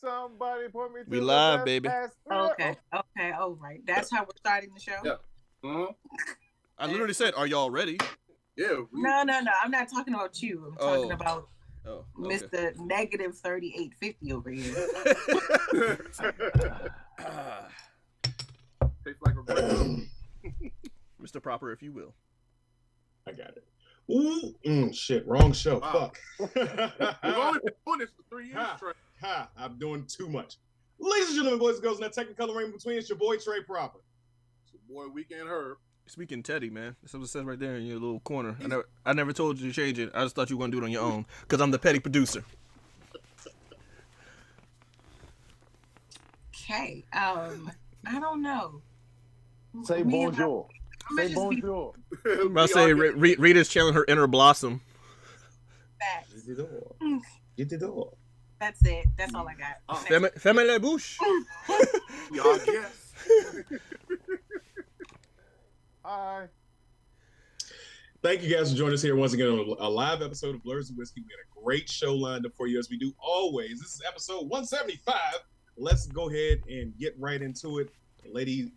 Somebody point me to We the live, best baby. pass. Okay. All right. That's how we're starting the show? Yeah. I literally said, "Are y'all ready?" Yeah. No. I'm not talking about you. I'm talking about Mr. Negative 3850 over here. Tastes like a grape. Mr. Proper, if you will. I got it. Ooh, shit, wrong show. Wow. Fuck. We've only been doing this for 3 years, Trey. I'm doing too much. Ladies and gentlemen, boys and girls, in that technicolor ring between, it's your boy Trey Proper. It's your boy Weekend Herb. Speaking Teddy, man. That's what it says right there in your little corner. I never told you to change it. I just thought you were going to do it on your own because I'm the petty producer. Okay. I don't know. Say bonjour. Say bonjour. I'm about to say, Rita's channeling her inner blossom. Facts. Get the door. That's it. That's all I got. Fermez la bouche. Y'all guess. Hi. Thank you guys for joining us here once again on a live episode of Blerds and Whiskey. We had a great show lined up for you as we do always. This is episode 175. Let's go ahead and get right into it. Lady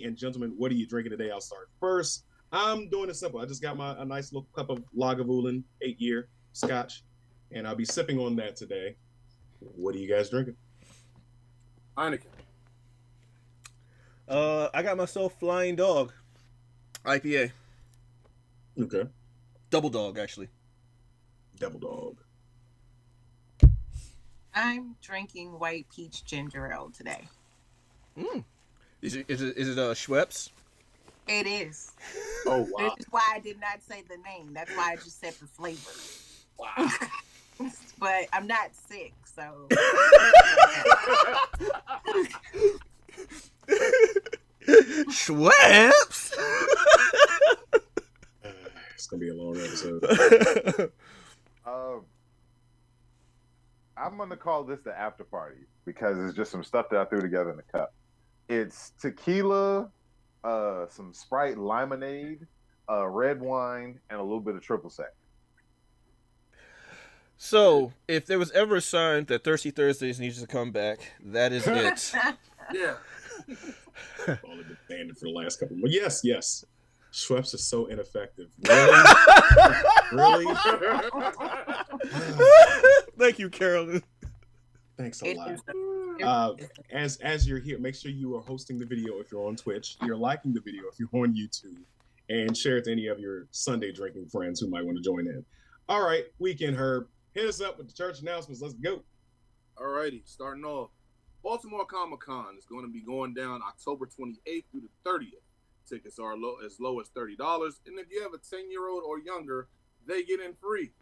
and gentlemen, what are you drinking today? I'll start first. I'm doing it simple. I just got a nice little cup of Lagavulin 8-year scotch, and I'll be sipping on that today. What are you guys drinking? Heineken. I got myself Flying Dog IPA. Okay. Double Dog, actually. Double Dog. I'm drinking white peach ginger ale today. Is it Schweppes? It is. Oh, wow. This is why I did not say the name. That's why I just said the flavor. Wow. But I'm not sick, so. Schweppes? It's going to be a long episode. I'm going to call this the after party because it's just some stuff that I threw together in the cup. It's tequila, some Sprite lemonade, red wine, and a little bit of triple sec. So, if there was ever a sign that Thirsty Thursdays needs to come back, that is it. Yeah. All have been banned for the last couple of months. Yes. Schweppes is so ineffective. Really? Really? Thank you, Carolyn. Thanks a lot. As you're here, make sure you are hosting the video if you're on Twitch. You're liking the video if you're on YouTube, and share it to any of your Sunday drinking friends who might want to join in. All right, Weekend Herb, hit us up with the church announcements. Let's go. All righty, starting off. Baltimore Comic-Con is going to be going down October 28th through the 30th. Tickets are as low as $30, and if you have a 10-year-old or younger, they get in free.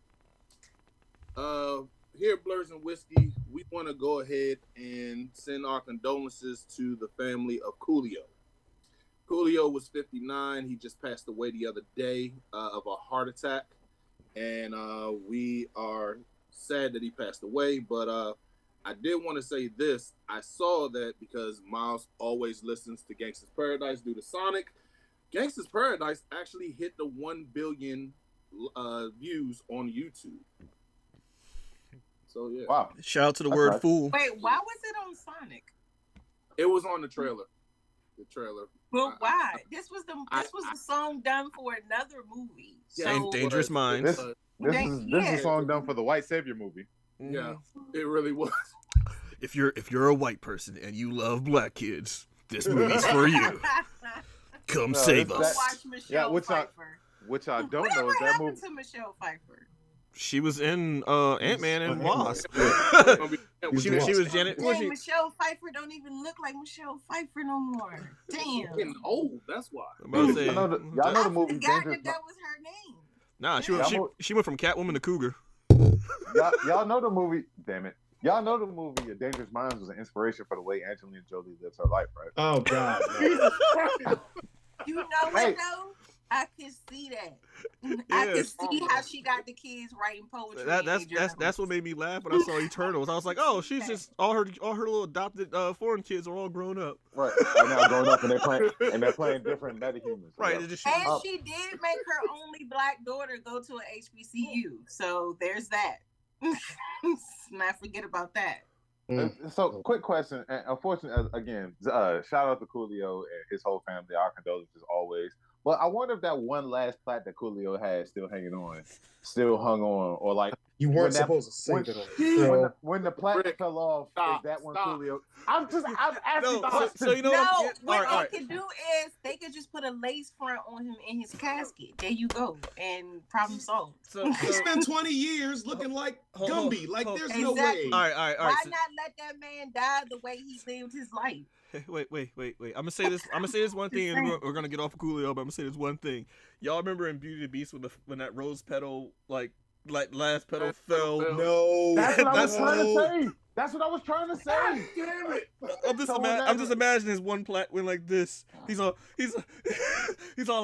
Here at Blerds and Whiskey, we want to go ahead and send our condolences to the family of Coolio. Coolio was 59. He just passed away the other day of a heart attack, and we are sad that he passed away, but I did want to say this. I saw that because Miles always listens to Gangsta's Paradise due to Sonic. Gangsta's Paradise actually hit the 1 billion views on YouTube. So, yeah. Wow. Shout out to the word fool. Wait, why was it on Sonic? It was on the trailer. But why? This was the song done for another movie. So, Dangerous Minds. This is a song done for the White Savior movie. Yeah, it really was. If you're a white person and you love black kids, this movie's for you. Come save us. Watch Michelle Pfeiffer. Which I don't know is Whatever that happened movie. to Michelle Pfeiffer? She was in Ant-Man and Wasp. she was Janet. Dang, Michelle Pfeiffer don't even look like Michelle Pfeiffer no more. Damn. Getting old, that's why. Y'all know the movie Dangerous that was her name. Nah, she went from Catwoman to Cougar. Y'all know the movie. Damn it. Y'all know the movie Dangerous Minds was an inspiration for the way Angelina Jolie lives her life, right? Oh, God. You know what, though? I can see that. I can see how she got the kids writing poetry. That's what made me laugh when I saw Eternals. I was like, oh, she's just all her little adopted foreign kids are all grown up. Right. They're now grown up and they're playing different metahumans. Right. Yeah. She did make her only black daughter go to a HBCU. So there's that. Not forget about that. So, quick question. And unfortunately, again, shout out to Coolio and his whole family. Our condolences always. But I wonder if that one last plaque that Coolio had still hung on, or like you weren't supposed to say that. When the plaque fell off, is that when Coolio? I'm asking. So you know what they could do is they could just put a lace front on him in his casket. There you go, and problem solved. So he spent 20 years looking like Gumby. There's no way. All right. Why not let that man die the way he lived his life? Wait. I'm gonna say this one thing, and we're gonna get off of Coolio, but I'm gonna say this one thing. Y'all remember in Beauty and the Beast when that rose petal, like last petal fell? No. That's what I was trying to say. That's what I was trying to say. God damn it! I'm just imagining his one plat went like this. He's all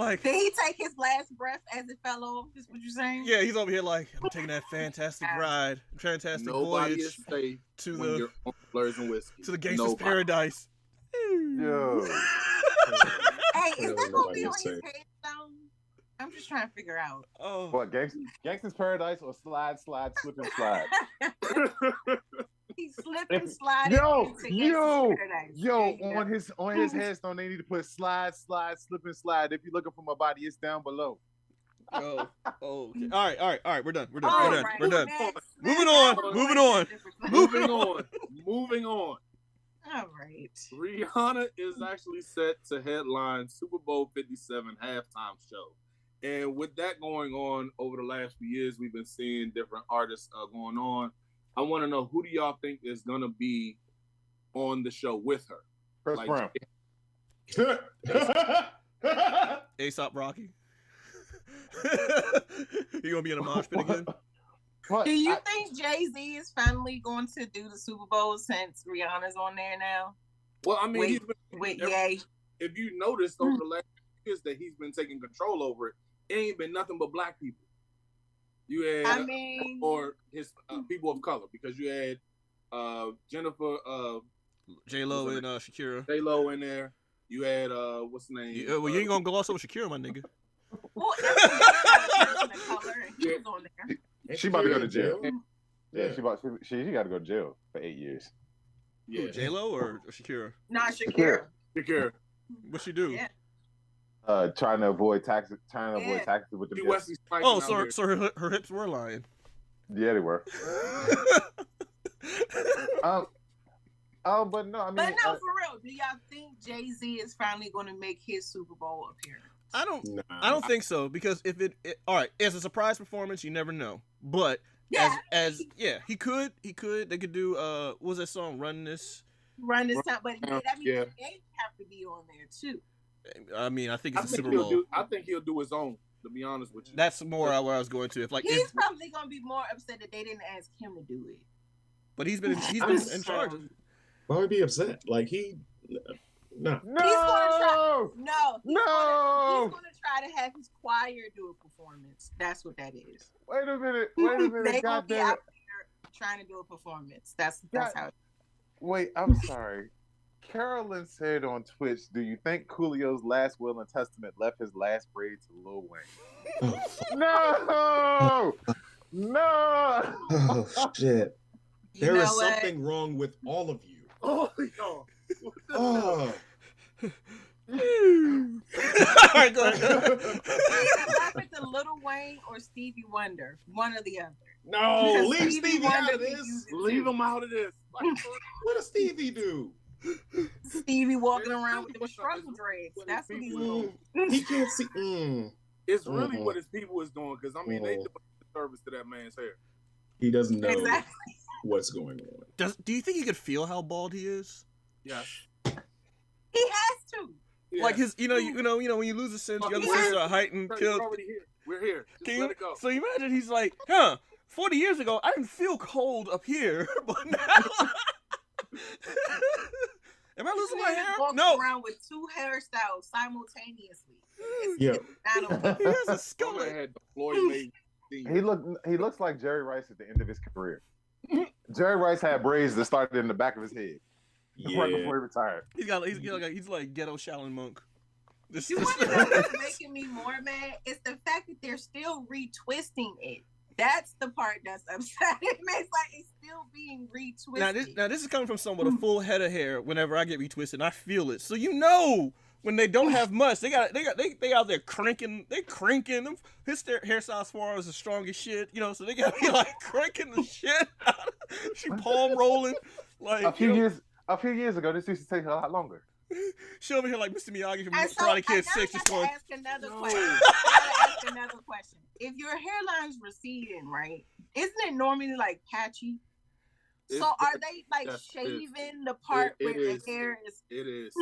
like. Did he take his last breath as it fell off? Is what you're saying? Yeah, he's over here like, I'm taking that fantastic ride, fantastic voyage to the Blerds and Whiskey. To the gangster's paradise. Yo. Hey, is that gonna be on his headstone? I'm just trying to figure out. Oh, what, gangster's paradise or slide, slip and slide? He slipped and slided. Yo! On his headstone, they need to put slide, slip and slide. If you're looking for my body, it's down below. Oh, okay. All right. We're done. Right. We're done. Next. Moving on. Moving on. All right. Rihanna is actually set to headline Super Bowl 57 halftime show. And with that going on over the last few years, we've been seeing different artists going on. I want to know, who do y'all think is going to be on the show with her? Chris Brown. A$AP Rocky. You gonna be in a mosh pit again? Do you think Jay-Z is finally going to do the Super Bowl since Rihanna's on there now? Well, I mean, Yay. If you noticed over the last years that he's been taking control over it, it ain't been nothing but black people. You had, or his people of color, because you had Jennifer, J-Lo and Shakira. J-Lo in there. You had what's the name? You ain't gonna gloss over Shakira, my nigga. Well, that's color, and he was on there. She about to go to jail. Yeah, she got to go to jail for 8 years. Yeah, J-Lo or Shakira? Not Shakira. What she do? Yeah. Trying to avoid taxes with the so her hips were lying. Yeah, they were. But no, I mean, but no, for real, do y'all think Jay-Z is finally going to make his Super Bowl appearance? I don't think so, because if it all right, as a surprise performance, you never know. But he could. They could do what was that song? Run This Time, but they have to be on there too. I mean, I think it's a Super Bowl. I think he'll do his own, to be honest with you. That's more where I was going to. He's probably going to be more upset that they didn't ask him to do it. But he's been in charge. Why would he be upset? No. He's going to try to have his choir do a performance. That's what that is. Wait a minute. They gonna be out there trying to do a performance. That's how. Wait, I'm sorry. Carolyn said on Twitch, "Do you think Coolio's last will and testament left his last braid to Lil Wayne?" No. Oh shit! There is something wrong with all of you. Oh no. Oh. All right, go ahead. Either to Lil Wayne or Stevie Wonder, one or the other. No, leave Stevie out of this. Leave him out of this. What does Stevie do? Stevie walking around with the struggle dreads. That's what he's doing. He can't see. It's really what his people is doing, because I mean they doing a service to that man's hair. He doesn't know what's going on. Do you think he could feel how bald he is? Yes. He has to. Yeah. Like his, you know, when you lose a sense, your other senses are heightened. We're already here. We're here. Just let it go. So you imagine he's like, 40 years ago, I didn't feel cold up here, but now. Am I losing my hair? No. Around with two hairstyles simultaneously. Yeah. He has a skull. He looks like Jerry Rice at the end of his career. Jerry Rice had braids that started in the back of his head. Right before he retired. He's like ghetto Shaolin monk. You want to know what's making me more mad? It's the fact that they're still retwisting it. That's the part that's upsetting. It's like it's feel being retwisted. Now this is coming from someone with a full head of hair. Whenever I get retwisted, and I feel it. So you know when they don't have much, they out there cranking. They cranking them. His hairstyle far is the strongest shit. You know, so they gotta be like cranking the shit. She palm rolling like a few years ago. This used to take a lot longer. She over here like Mr. Miyagi from Karate Kid 6. Just going. Ask another question. Ask another question. If your hairline's receding, right? Isn't it normally like patchy? So are they like shaving the part where the hair is? It is.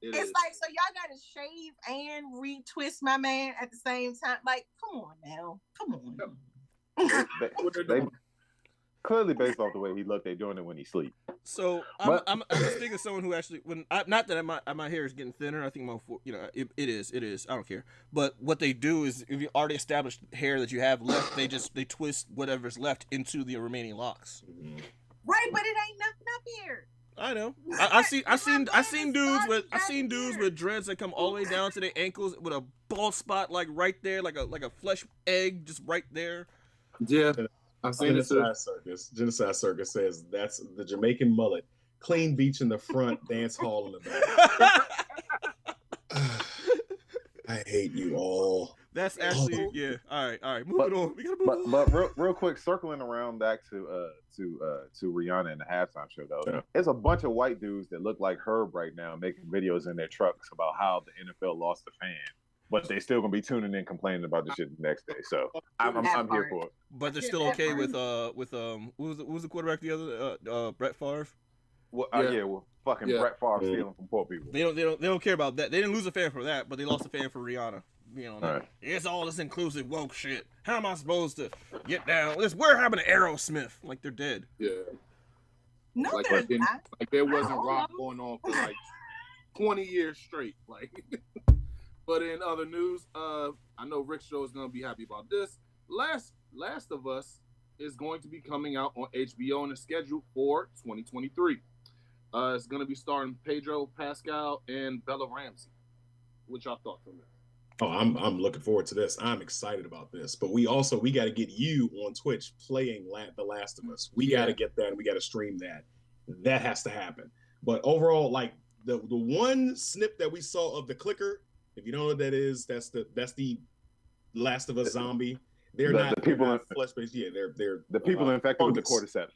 It's like, so y'all gotta shave and retwist my man at the same time. Like, come on now, come on. They clearly based off the way he looked, they doing it when he sleep. So I'm speaking of someone who actually not that my hair is getting thinner. I think it is. I don't care. But what they do is if you already established hair that you have left, they twist whatever's left into the remaining locks. Right, but it ain't nothing up here. I know. I've seen dudes with dreads that come all the way down to their ankles with a bald spot like right there, like a flesh egg just right there. Yeah. I've seen Genocide Circus says that's the Jamaican mullet. Clean beach in the front, dance hall in the back. I hate you all. That's actually All right. Moving on. We gotta move on. But real quick, circling around back to Rihanna in the halftime show though. Yeah. There's a bunch of white dudes that look like Herb right now making videos in their trucks about how the NFL lost a fan, but they still gonna be tuning in complaining about the shit the next day. So I'm here for it. But they're still okay with who was the quarterback the other Brett Favre? Fucking Brett Favre stealing from poor people. They don't care about that. They didn't lose a fan for that, but they lost a fan for Rihanna. You know, right. It's all this inclusive woke shit. How am I supposed to get down? Where happened to Aerosmith? Like they're dead. Yeah. No, like there wasn't rock going on for like 20 years straight. Like, but in other news, I know Rick Show is gonna be happy about this. Last of Us is going to be coming out on HBO and is scheduled for 2023. It's gonna be starring Pedro Pascal and Bella Ramsey. What y'all thought from that? Oh, I'm looking forward to this. I'm excited about this. But we got to get you on Twitch playing The Last of Us. We got to get that. And we got to stream that. That has to happen. But overall, like the one snip that we saw of the clicker, if you don't know what that is, that's the Last of Us zombie. They're not flesh based. Yeah, they're the people infected with the cordyceps.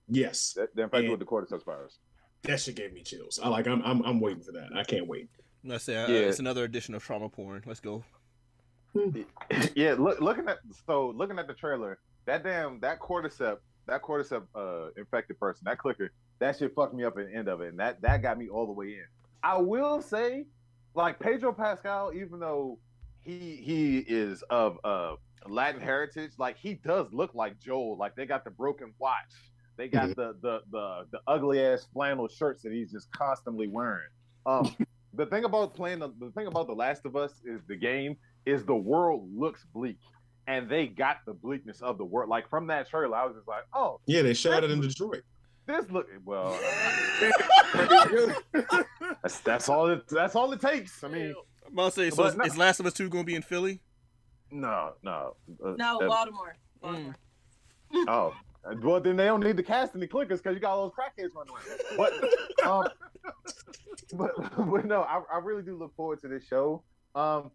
Yes, they're infected with the cordyceps virus. That shit gave me chills. I'm waiting for that. I can't wait. Let's say it's another edition of trauma porn. Let's go. Yeah, looking at the trailer, that cordyceps infected person, that clicker, that shit fucked me up at the end of it, and that got me all the way in. I will say, like Pedro Pascal, even though he is of Latin heritage, like he does look like Joel. Like they got the broken watch, they got the ugly ass flannel shirts that he's just constantly wearing. The thing about The Last of Us is the game is the world looks bleak, and they got the bleakness of the world. Like from that trailer, I was just like, oh yeah, they shot it in Detroit. This look well. that's all it takes. I mean, I'm about to say, is Last of Us 2 going to be in Philly? No. Baltimore. Oh. Well, then they don't need to cast any clickers because you got all those crackheads running around. But no, I really do look forward to this show. And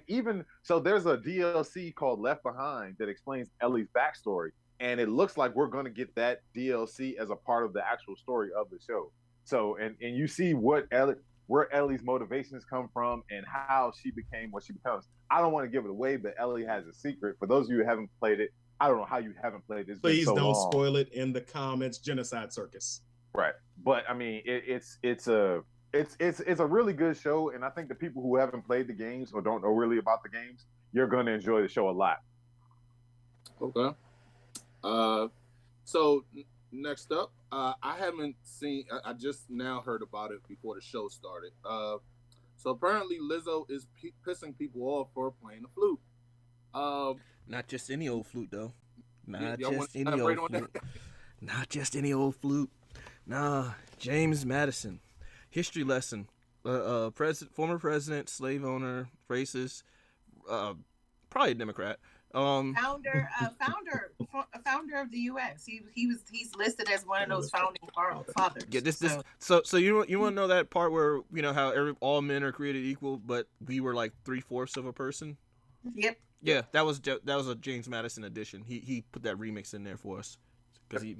even so, there's a DLC called Left Behind that explains Ellie's backstory, and it looks like we're going to get that DLC as a part of the actual story of the show. So, and you see where Ellie's motivations come from and how she became what she becomes. I don't want to give it away, but Ellie has a secret. For those of you who haven't played it, I don't know how you haven't played this. Please don't spoil it in the comments. Genocide Circus. Right, but I mean, it's a really good show, and I think the people who haven't played the games or don't know really about the games, you're going to enjoy the show a lot. Okay. So next up, I haven't seen. I just now heard about it before the show started. So apparently Lizzo is pissing people off for playing the flute. Not just any old flute, though. Not just any old flute. Nah, James Madison. History lesson. Former president, slave owner, racist. Probably probably a Democrat. Founder of the U.S. He's listed as one of those founding fathers. Yeah, so you want to know that part where how all men are created equal, but we were like 3/4 of a person. Yep. Yeah, that was a James Madison edition. He put that remix in there for us because he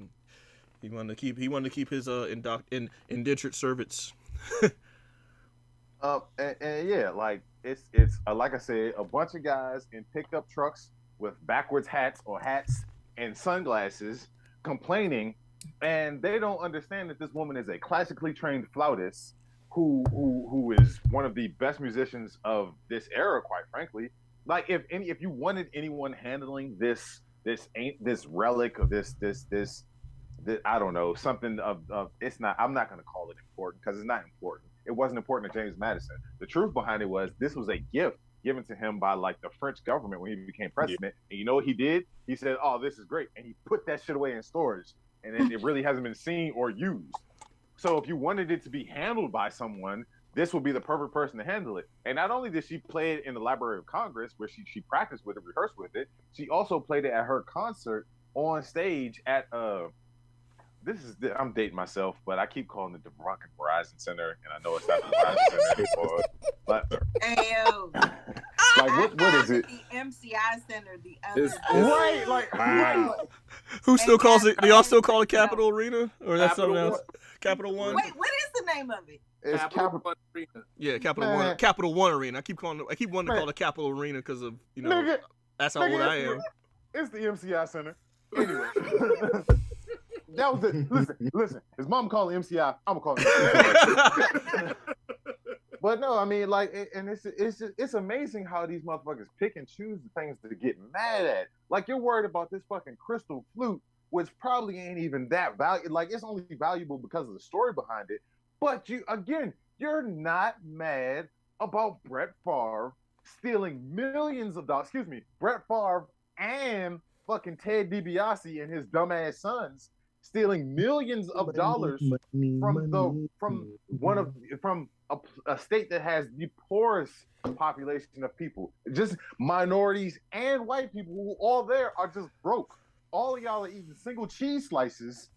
wanted to keep his indentured servants. And yeah, like it's like I said, a bunch of guys in pickup trucks with backwards hats or hats and sunglasses complaining, and they don't understand that this woman is a classically trained flautist who is one of the best musicians of this era, quite frankly. Like if you wanted anyone handling this relic of this I don't know, something of it's not, I'm not going to call it important because it's not important. It wasn't important to James Madison. The truth behind it was this was a gift given to him by like the French government when he became president. Yeah. And you know what he did? He said, "Oh, this is great," and he put that shit away in storage, and it really hasn't been seen or used. So if you wanted it to be handled by someone, this would be the perfect person to handle it. And not only did she play it in the Library of Congress, where she practiced with it, rehearsed with it, she also played it at her concert on stage at I'm dating myself, but I keep calling it the Verizon Center, and I know it's not the Verizon Center anymore. But Ayo. Like what is it? The MCI Center, the other. Right, like wow. Who still calls it? Do y'all still call it Capitol Arena, or that's something else? Capital One. Wait, what is the name of it? It's Capital One Arena. Yeah, Capital One. Capital One Arena. I keep wanting to call it Capital Arena because of nigga, that's how old I am. It's the MCI Center. Anyway. That was it. Listen. His mom called it MCI. I'm gonna call it MCI. But no, I mean, like, and it's amazing how these motherfuckers pick and choose the things to get mad at. Like, you're worried about this fucking crystal flute, which probably ain't even that valuable. Like, it's only valuable because of the story behind it. But you're not mad about Brett Favre stealing millions of dollars. Excuse me, Brett Favre and fucking Ted DiBiase and his dumbass sons stealing millions of dollars from a state that has the poorest population of people, just minorities and white people who all there are just broke. All of y'all are eating single cheese slices,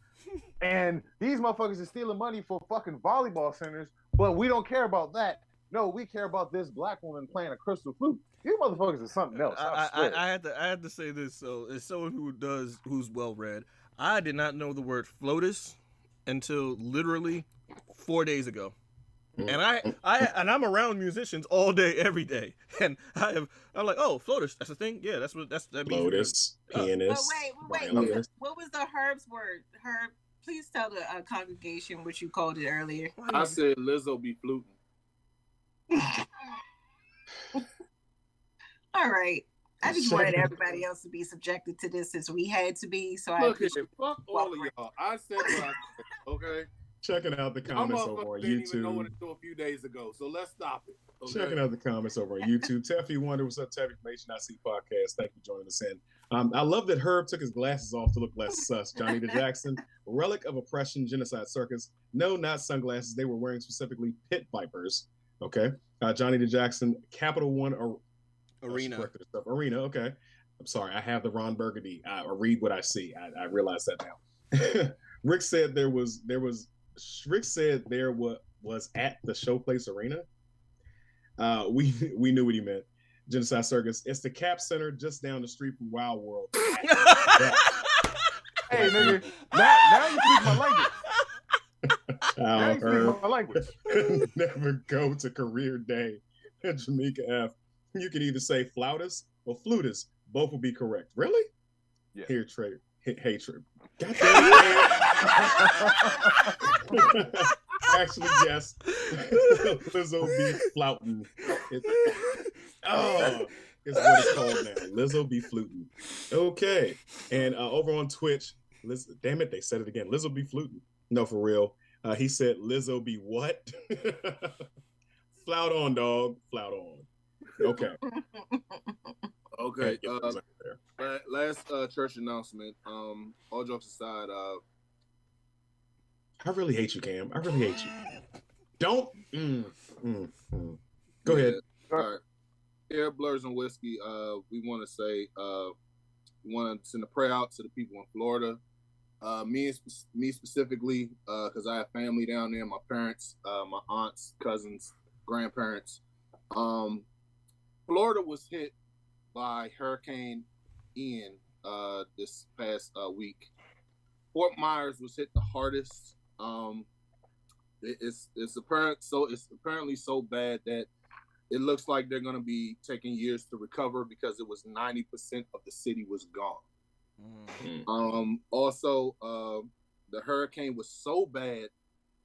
and these motherfuckers are stealing money for fucking volleyball centers, but we don't care about that. No, we care about this black woman playing a crystal flute. You motherfuckers are something else. I had to say this. So as someone who's well read, I did not know the word FLOTUS until literally 4 days ago. And I'm around musicians all day, every day, and I'm like, oh, FLOTUS, that's a thing. Yeah, that means FLOTUS, pianist. Wait. What was the Herb's word? Herb, please tell the congregation what you called it earlier. I said Lizzo be fluting. All right. I just wanted everybody else to be subjected to this as we had to be. So fuck all of y'all. I said what I said, okay? Checking out the comments over on YouTube. Didn't even know what to do a few days ago, so let's stop it. Okay? Checking out the comments over on YouTube. Teffy Wonder, what's up, Teffy? Information I See podcast. Thank you for joining us in. I love that Herb took his glasses off to look less sus. Johnny the Jackson, relic of oppression, genocide circus. No, not sunglasses. They were wearing specifically pit vipers. Okay. Johnny the Jackson, Capital One Arena. Arena. Okay. I'm sorry. I have the Ron Burgundy. I read what I see. I realize that now. Rick said there was at the Showplace Arena. We knew what he meant. Genocide Circus. It's the Cap Center just down the street from Wild World. Hey, nigga. Now you speak my language. Now you speak my language. Never go to career day at Jamaica F. You can either say flautist or flutist. Both will be correct. Really? Yeah. Here, Trey. Hey, Trey. God Actually, yes. Lizzo be flouting. It's what it's called now. Lizzo be fluting. Okay. And over on Twitch, damn it, they said it again. Lizzo be fluting. No, for real. He said Lizzo be what? Flout on, dog. Flout on. Okay. Okay. Last church announcement. All jokes aside, I really hate you, Cam. I really hate you. Don't. Go ahead. All right. Here at Blerds and Whiskey, we want to say, we want to send a prayer out to the people in Florida. Me specifically, because I have family down there, my parents, my aunts, cousins, grandparents. Florida was hit by Hurricane Ian this past week. Fort Myers was hit the hardest. It's apparently so bad that it looks like they're going to be taking years to recover because it was 90% of the city was gone. Also, the hurricane was so bad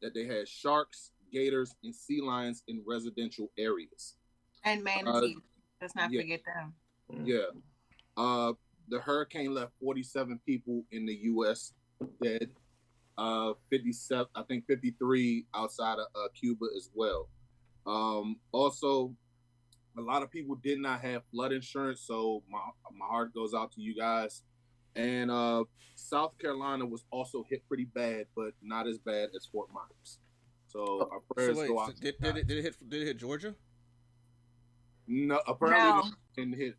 that they had sharks, gators, and sea lions in residential areas. And manatees. Let's not forget them. Yeah. The hurricane left 47 people in the U.S. dead. 57, I think 53 outside of Cuba as well. Also, a lot of people did not have flood insurance, so my heart goes out to you guys. And South Carolina was also hit pretty bad, but not as bad as Fort Myers. So our prayers go out. Did it hit Georgia? No, apparently it didn't hit.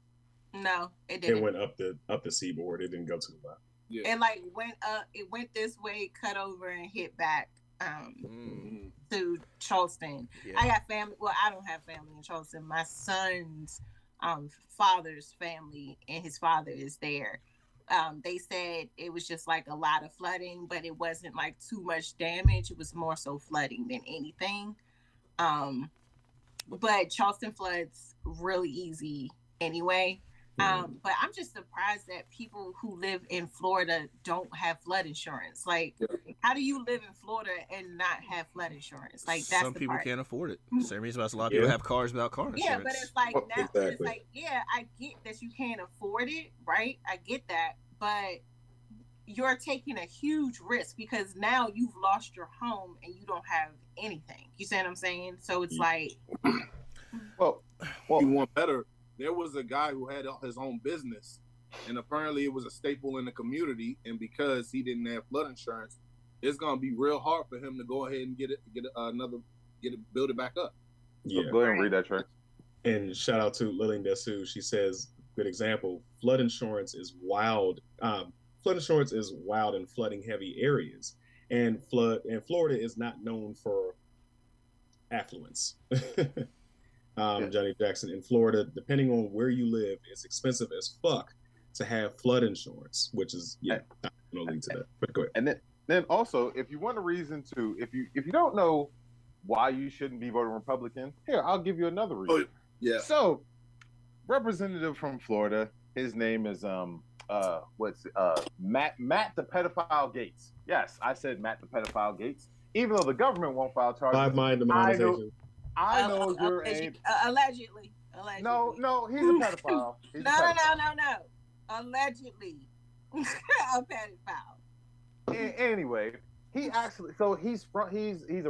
No, it didn't. It went up the seaboard. It didn't go too far. Yeah. It like went up. It went this way, cut over, and hit back to Charleston. Yeah. I got family. Well, I don't have family in Charleston. My son's father's family and his father is there. They said it was just like a lot of flooding, but it wasn't like too much damage. It was more so flooding than anything. But Charleston floods really easy anyway. But I'm just surprised that people who live in Florida don't have flood insurance. Like, how do you live in Florida and not have flood insurance? Like, that's some people can't afford it. Same reason why a lot of Yeah. people have cars without car insurance. Yeah, but it's like now Exactly. it's like, yeah, I get that you can't afford it, right? I get that, but you're taking a huge risk because now you've lost your home and you don't have anything. You see what I'm saying? So it's like, well, you want better. There was a guy who had his own business, and apparently it was a staple in the community. And because he didn't have flood insurance, it's gonna be real hard for him to go ahead and build it back up. Yeah, so go ahead and read that, Trey. And shout out to Lillian Desu. She says, good example. Flood insurance is wild. Flood insurance is wild in flooding heavy areas, and Florida is not known for affluence. Johnny Jackson, in Florida, depending on where you live, it's expensive as fuck to have flood insurance, which is I'm gonna lead to that. But go ahead. And then also, if you want a reason to, if you don't know why you shouldn't be voting Republican, here I'll give you another reason. Yeah. So, representative from Florida, his name is Matt the pedophile Gates. Yes, I said Matt the pedophile Gates. Even though the government won't file charges, Five-mind demonetization. I know you're allegedly. No, he's a pedophile. No. Allegedly, a pedophile. Anyway, he's a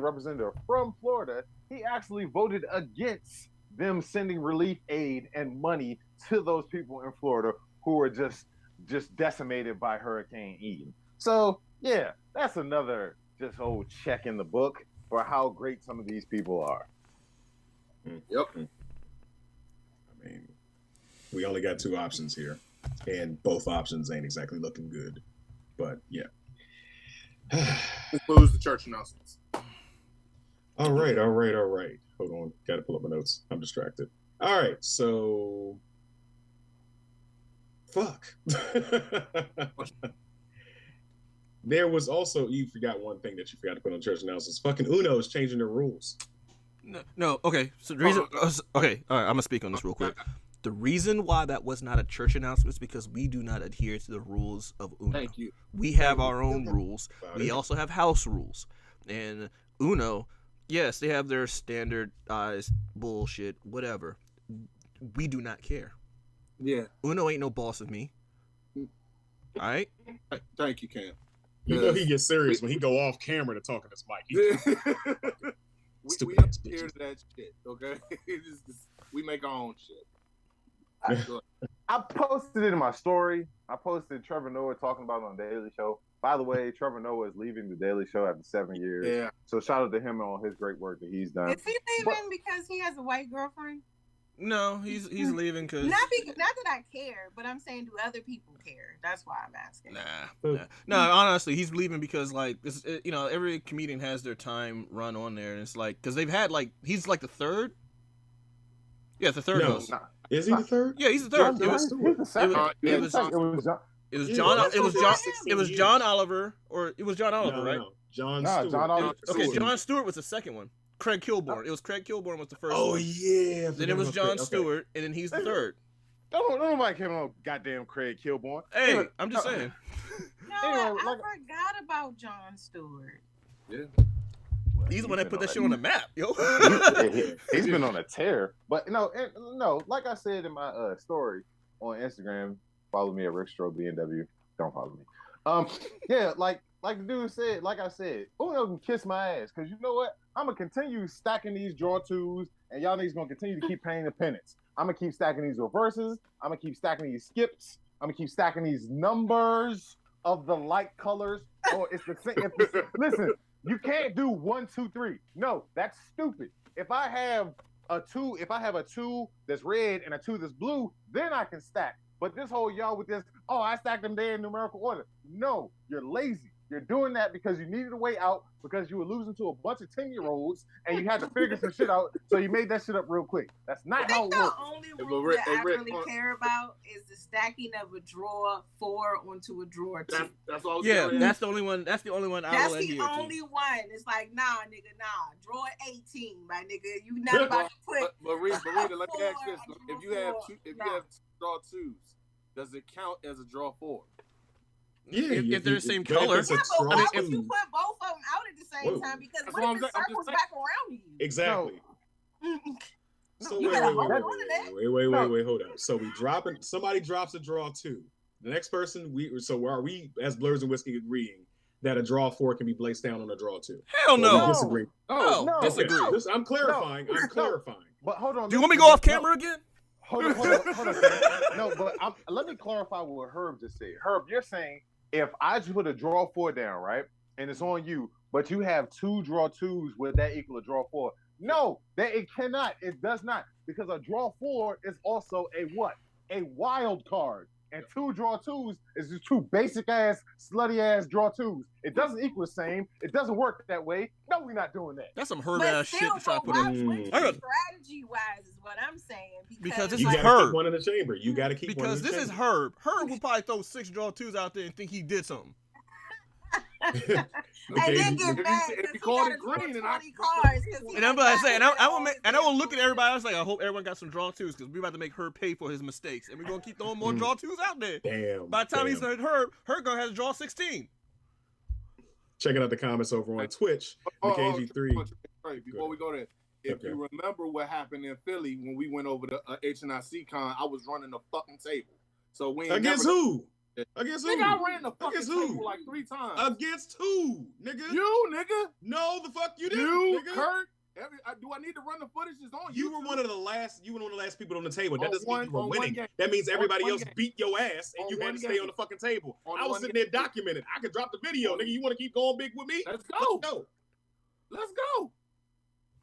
representative from Florida. He actually voted against them sending relief aid and money to those people in Florida who were just decimated by Hurricane Ian. So yeah, that's another just old check in the book for how great some of these people are. Yep. I mean, we only got two options here, and both options ain't exactly looking good. But yeah. Includes the church announcements. All right. Hold on. Got to pull up my notes. I'm distracted. All right. So, fuck. There was also, you forgot one thing that you forgot to put on church announcements. Fucking Uno is changing their rules. No. Okay. So the reason. Okay. All right. I'm gonna speak on this real quick. The reason why that was not a church announcement is because we do not adhere to the rules of Uno. Thank you. We have our own rules. We also have house rules. And Uno, yes, they have their standardized bullshit, whatever. We do not care. Yeah. Uno ain't no boss of me. All right? Thank you, Cam. You know he gets serious when he go off camera to talk in his mic. We adhere to that shit, okay? We make our own shit. I posted it in my story. I posted Trevor Noah talking about it on the Daily Show. By the way, Trevor Noah is leaving the Daily Show after 7 years. Yeah. So shout out to him on his great work that he's done. Is he leaving because he has a white girlfriend? No, he's leaving because not that I care, but I'm saying, do other people care? That's why I'm asking. No. Honestly, he's leaving because like every comedian has their time run on there, and it's like because they've had like he's like the third. Yeah, the third host. Is he the third? Yeah, he's the third. He's the second. It was John Oliver, or it was John Oliver, right? No. John Stewart. Okay, John Stewart was the second one. Craig Kilborn. It was Craig Kilborn was the first one. Oh yeah. Then it was John Stewart, and then he's the third. Don't nobody care about goddamn Craig Kilborn. Hey, I'm just saying. No, I forgot about John Stewart. Yeah. He's the one that put that shit on the map, yo. He's been on a tear. But no, like I said in my story on Instagram, follow me at Rick Stroh BNW. Don't follow me. Yeah, like the dude said, like I said, Uno can kiss my ass, because you know what? I'm gonna continue stacking these draw twos, and y'all niggas gonna continue to keep paying the penance. I'm gonna keep stacking these reverses. I'm gonna keep stacking these skips. I'm gonna keep stacking these numbers of the light colors. Oh, it's the same. Listen, you can't do 1, 2, 3. No, that's stupid. If I have a two that's red and a 2 that's blue, then I can stack. But this whole y'all with this, I stacked them there in numerical order. No, you're lazy. You're doing that because you needed a way out, because you were losing to a bunch of 10-year-olds and you had to figure some shit out, so you made that shit up real quick. That's not how it works. The only rule that I really care about is the stacking of a drawer 4 onto a drawer 2. That's all. Yeah, that's the only one. That's the only one. That's the only one. It's like, nah, nigga, nah. Drawer 18, my nigga. You not about to put. But Rita, let me ask this: if you have two draw 2s, does it count as a draw 4? Yeah, if they're the same color. Yeah, but why would you put both of them out at the same time? Because what if it circles back around you? Exactly. So you wait, hold up. So somebody drops a draw 2. The next person, are we as Blerds and Whiskey agreeing that a draw 4 can be placed down on a draw 2? Hell no. We disagree. No, disagree. I'm clarifying. I'm clarifying. But hold on. Do you want me to go off camera again? Hold on. No, but let me clarify what Herb just said. Herb, you're saying if I just put a draw 4 down, right, and it's on you, but you have 2 draw 2s, would that equal a draw 4? No, it cannot. It does not, because a draw 4 is also a what? A wild card. And 2 draw 2s is just 2 basic ass, slutty ass draw 2s. It doesn't equal the same. It doesn't work that way. No, we're not doing that. That's some Herb ass shit to try to put in. Strategy wise is what I'm saying. Because this you is gotta Herb. Keep one in the chamber. You got to keep one in the chamber. Because this is Herb. Herb will probably throw 6 draw 2s out there and think he did something. And then get mad if you called it green, and I'm about to say, and I will look at everybody else like, I hope everyone got some draw 2s, because we're about to make Herb pay for his mistakes, and we're gonna keep throwing more draw 2s out there. Damn. By the time he's done Herb gonna have to draw 16. Checking out the comments over on Twitch. McKG3. Before we go there, if you remember what happened in Philly when we went over to HNIC Con, I was running the fucking table. So we against who? Against who? Nigga, I ran the fucking table like 3 times. Against who, nigga? You, nigga. No, the fuck you didn't, you, nigga. Kurt. Do I need to run the footage? It's on you. Were one of the last. You were one of the last people on the table. That doesn't mean you were winning. That means everybody else beat your ass, and you had to stay on the fucking table. I was sitting there documented. I could drop the video, nigga. You want to keep going big with me? Let's go. Let's go.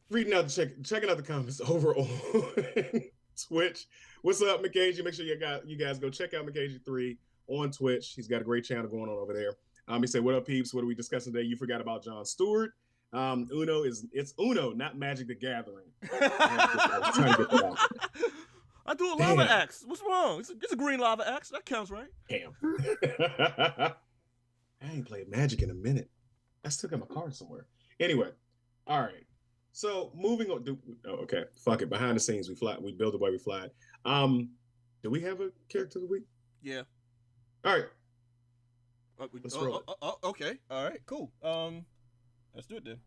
Reading out checking out the comments over on Twitch. What's up, McKenzie? Make sure you guys go check out McKenzie3 on Twitch. He's got a great channel going on over there. He said, "What up, peeps? What are we discussing today? You forgot about John Stewart. It's Uno, not Magic the Gathering." I was trying to get that out. I do a lava axe. What's wrong? It's a green lava axe. That counts, right? Damn. I ain't played Magic in a minute. I still got my card somewhere. Anyway, all right. So moving on. Okay, fuck it. Behind the scenes, we build the way we fly. Do we have a character of the week? Yeah. All right. Let's roll it. Okay. All right. Cool. Let's do it then.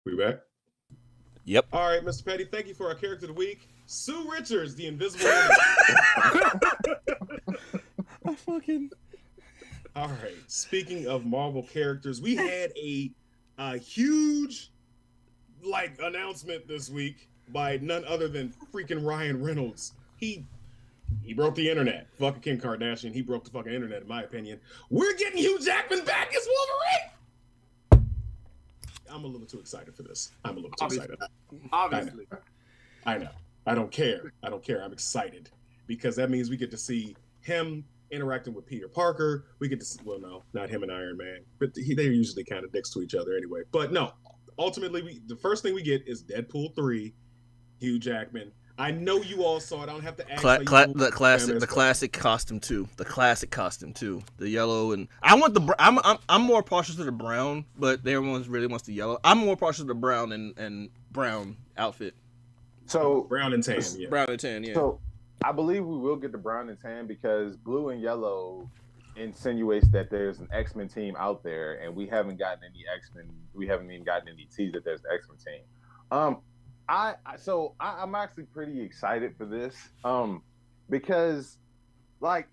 We back? Yep. All right, Mr. Petty, thank you for our character of the week. Sue Richards, the Invisible Woman. I fucking... All right, speaking of Marvel characters, we had a huge, announcement this week by none other than freaking Ryan Reynolds. He broke the internet. Fucking Kim Kardashian. He broke the fucking internet, in my opinion. We're getting Hugh Jackman back as Wolverine! I'm a little too excited for this. I'm a little too excited. Obviously. I know. I don't care. I'm excited because that means we get to see him interacting with Peter Parker. We get to see, well, no, not him and Iron Man, but they're usually kind of dicks to each other anyway. But no, ultimately, the first thing we get is Deadpool 3, Hugh Jackman. I know you all saw it. I don't have to ask. The classic costume too. The yellow, and I want the. I'm more partial to the brown, but everyone really wants the yellow. I'm more partial to the brown and brown outfit. So brown and tan, yeah. Brown and tan, yeah. So I believe we will get the brown and tan because blue and yellow insinuates that there's an X-Men team out there, and we haven't gotten any X-Men. We haven't even gotten any tease that there's an X-Men team. I'm actually pretty excited for this, because, for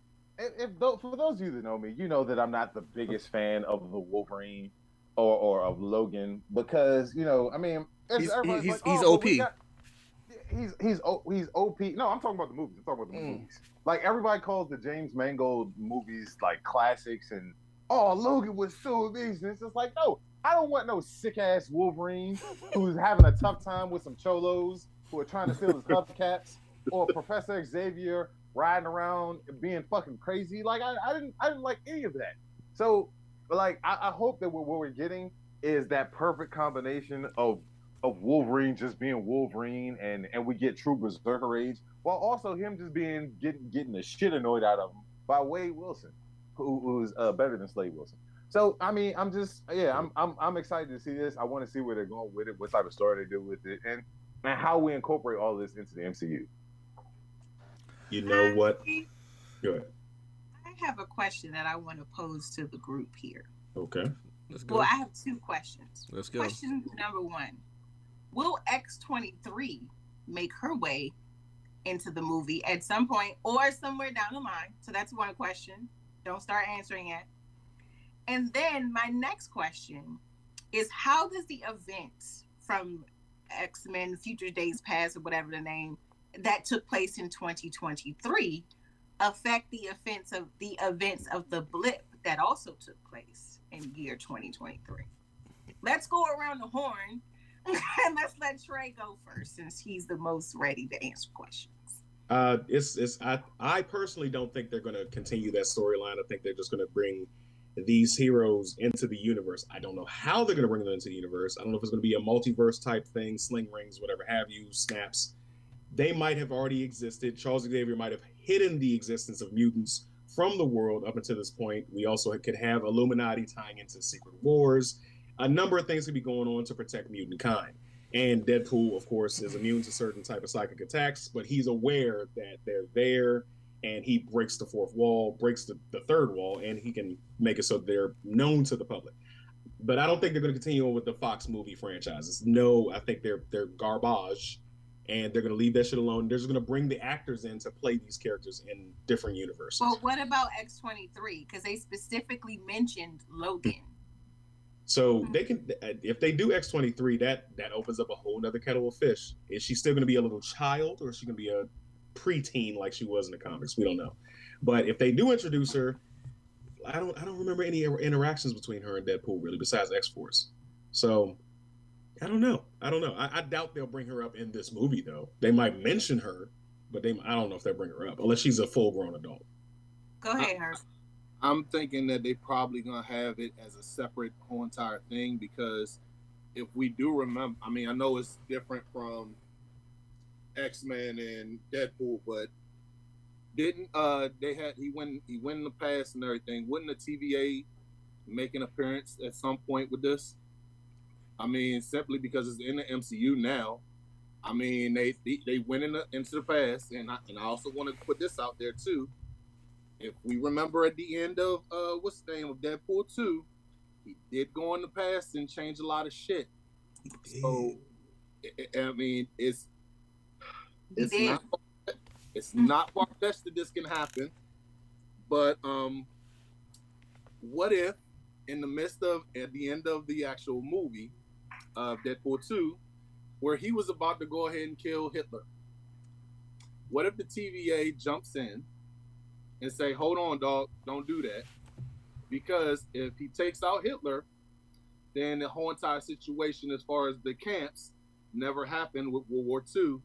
those of you that know me, you know that I'm not the biggest fan of the Wolverine or of Logan because he's OP. He's OP. No, I'm talking about the movies. Movies. Like everybody calls the James Mangold movies like classics, and Logan was so amazing. It's just like, no, I don't want no sick ass Wolverine who's having a tough time with some cholos who are trying to steal his hubcaps, or Professor Xavier riding around being fucking crazy. Like I didn't like any of that. So I hope that what we're getting is that perfect combination of Wolverine just being Wolverine, and we get true berserker rage, while also him just getting the shit annoyed out of him by Wade Wilson, who's better than Slade Wilson. So I mean, I'm excited to see this. I want to see where they're going with it, what type of story they do with it, and how we incorporate all this into the MCU. You know what? Go ahead. I have a question that I want to pose to the group here. Okay. Let's go. Well, I have two questions. Let's go. Question number one. Will X-23 make her way into the movie at some point or somewhere down the line? So that's one question. Don't start answering it. And then my next question is, how does the events from X-Men Future Days Past, or whatever the name, that took place in 2023 affect the events of the blip that also took place in year 2023? Let's go around the horn. And let's let Trey go first, since he's the most ready to answer questions. I personally don't think they're going to continue that storyline. I think they're just going to bring these heroes into the universe. I don't know how they're going to bring them into the universe. I don't know if it's going to be a multiverse type thing, sling rings, whatever have you, snaps. They might have already existed. Charles Xavier might have hidden the existence of mutants from the world up until this point. We also could have Illuminati tying into Secret Wars. A number of things could be going on to protect mutant kind. And Deadpool, of course, is immune to certain type of psychic attacks, but he's aware that they're there, and he breaks the fourth wall, breaks the third wall, and he can make it so they're known to the public. But I don't think they're going to continue on with the Fox movie franchises. No, I think they're garbage, and they're going to leave that shit alone. They're just going to bring the actors in to play these characters in different universes. Well, what about X-23? Because they specifically mentioned Logan. So they can, if they do X-23, that opens up a whole nother kettle of fish. Is she still going to be a little child, or is she going to be a preteen like she was in the comics? We don't know. But if they do introduce her, I don't remember any interactions between her and Deadpool really, besides X-Force. So I don't know. I doubt they'll bring her up in this movie though. They might mention her, but I don't know if they'll bring her up unless she's a full-grown adult. Go ahead, Herb. I'm thinking that they probably gonna have it as a separate whole entire thing, because if we do remember, I mean, I know it's different from X-Men and Deadpool, but didn't he went in the past and everything? Wouldn't the TVA make an appearance at some point with this? I mean, simply because it's in the MCU now. I mean, they went into the past, and I also want to put this out there too. If we remember at the end of what's the name of Deadpool 2, he did go in the past and change a lot of shit. So, I mean, it's not far-fetched that this can happen, but what if in the midst of, at the end of the actual movie of Deadpool 2, where he was about to go ahead and kill Hitler, what if the TVA jumps in and say, hold on, dog, don't do that, because if he takes out Hitler, then the whole entire situation as far as the camps never happened with World War II.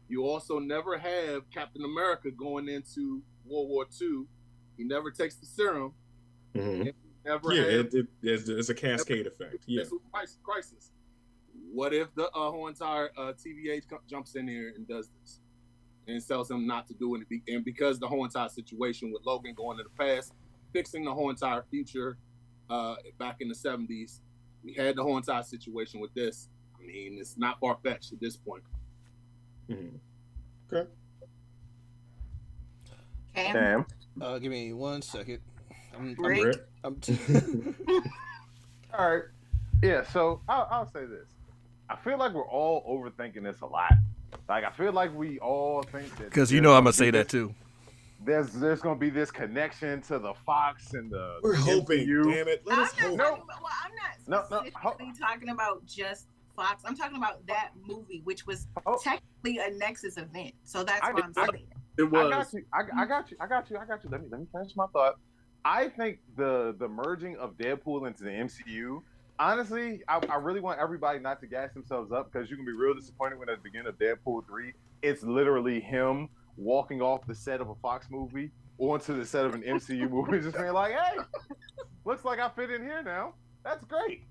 You also never have Captain America going into World War II. He never takes the serum. Mm-hmm. It's a cascade effect. Yeah, it's a crisis. What if the whole entire TVA jumps in here and does this and tells him not to do it? And because the whole entire situation with Logan going to the past, fixing the whole entire future back in the 70s, we had the whole entire situation with this. I mean, it's not far-fetched at this point. Mm-hmm. Okay. Cam? Give me 1 second. I'm Rick? I'm All right. Yeah, so I'll say this. I feel like we're all overthinking this a lot. Like, I feel like we all think that... Because you know I'm going to say that, too. There's going to be this connection to the Fox and the... We're hoping, damn it. Let us hope. I'm not specifically talking about just Fox. I'm talking about that movie, which was technically a Nexus event. So that's what I'm saying. It was. I got you. Let me finish my thought. I think the merging of Deadpool into the MCU, honestly, I really want everybody not to gas themselves up, because you can be real disappointed when at the beginning of Deadpool 3, it's literally him walking off the set of a Fox movie onto the set of an MCU movie, just being like, hey, looks like I fit in here now. That's great.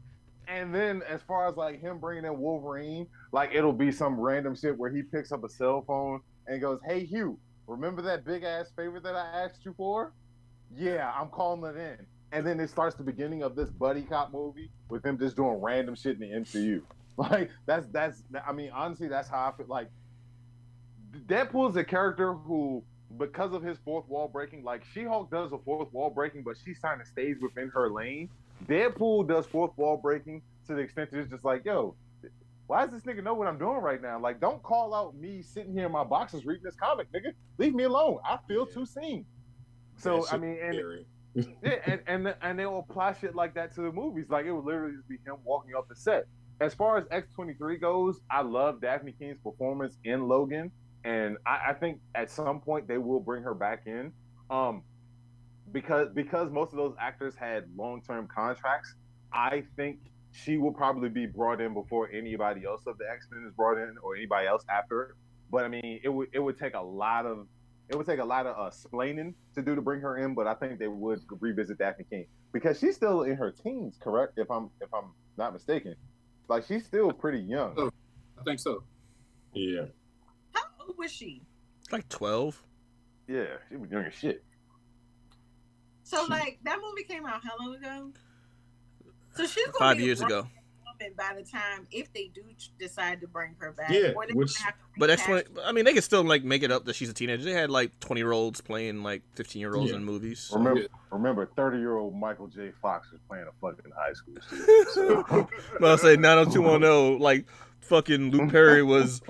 And then as far as like him bringing in Wolverine, like it'll be some random shit where he picks up a cell phone and goes, hey, Hugh, remember that big ass favor that I asked you for? Yeah, I'm calling it in. And then it starts the beginning of this buddy cop movie with him just doing random shit in the MCU. Like that's I mean, honestly, that's how I feel. Like, Deadpool is a character who, because of his fourth wall breaking, like She-Hulk does a fourth wall breaking, but she kind of stays within her lane. Deadpool does fourth wall breaking to the extent that it's just like, yo, why does this nigga know what I'm doing right now? Like, don't call out me sitting here in my boxes reading this comic, nigga. Leave me alone. I feel too seen. So I mean, and they'll apply shit like that to the movies. Like, it would literally just be him walking off the set. As far as X-23 goes, I love Daphne King's performance in Logan, and I think at some point they will bring her back in. Because most of those actors had long-term contracts, I think she will probably be brought in before anybody else of the X-Men is brought in, or anybody else after. But I mean, it would take a lot of explaining to bring her in. But I think they would revisit Daphne King, because she's still in her teens, correct? If I'm not mistaken, like she's still pretty young. Oh, I think so. Yeah. How old was she? Like 12. Yeah, she was young as shit. So, like, that movie came out how long ago? So she's going 5 years ago. By the time, if they do decide to bring her back, yeah. But I mean, they can still like make it up that she's a teenager. They had like 20-year-olds playing like 15-year-olds in movies. So. Remember, 30-year-old Michael J. Fox was playing a fucking high school student. So. But I'll say 90210, like fucking Luke Perry was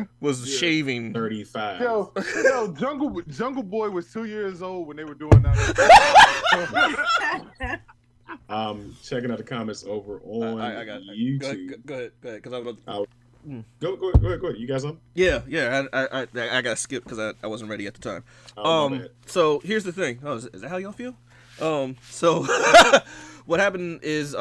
shaving 35. Yo, Jungle Boy was 2 years old when they were doing that. Checking out the comments over on I got YouTube. Go ahead, because I'm about. Go ahead. You guys on? Yeah. I got to skip because I wasn't ready at the time. So here's the thing. Oh, is that how y'all feel? So what happened is